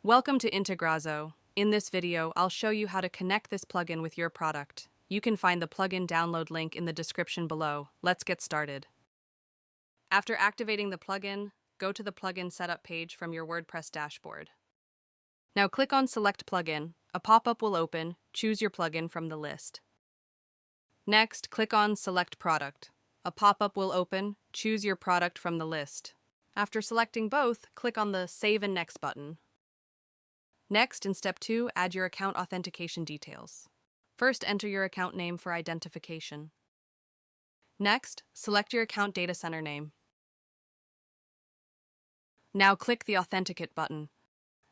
Welcome to Integrazo. In this video, I'll show you how to connect this plugin with your product. You can find the plugin download link in the description below. Let's get started. After activating the plugin, go to the plugin setup page from your WordPress dashboard. Now click on Select Plugin. A pop-up will open. Choose your plugin from the list. Next, click on Select Product. A pop-up will open. Choose your product from the list. After selecting both, click on the Save and Next button. Next, in Step 2, add your account authentication details. First, enter your account name for identification. Next, select your account data center name. Now click the Authenticate button.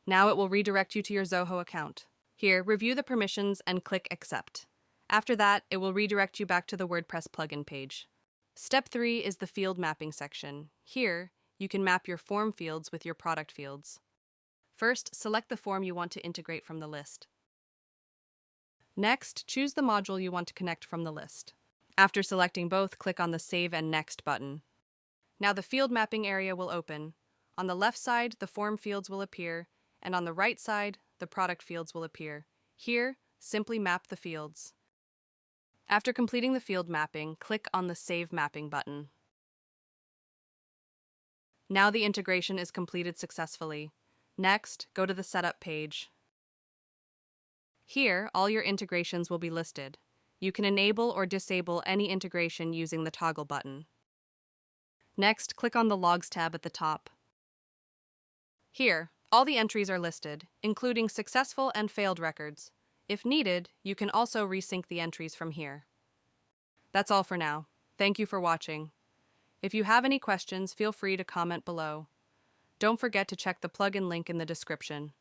Now it will redirect you to your Zoho account. Here, review the permissions and click Accept. After that, it will redirect you back to the WordPress plugin page. Step 3 is the field mapping section. Here, you can map your form fields with your product fields. First, select the form you want to integrate from the list. Next, choose the module you want to connect from the list. After selecting both, click on the Save and Next button. Now the field mapping area will open. On the left side, the form fields will appear, and on the right side, the product fields will appear. Here, simply map the fields. After completing the field mapping, click on the Save Mapping button. Now the integration is completed successfully. Next, go to the Setup page. Here, all your integrations will be listed. You can enable or disable any integration using the toggle button. Next, click on the Logs tab at the top. Here, all the entries are listed, including successful and failed records. If needed, you can also resync the entries from here. That's all for now. Thank you for watching. If you have any questions, feel free to comment below. Don't forget to check the plugin link in the description.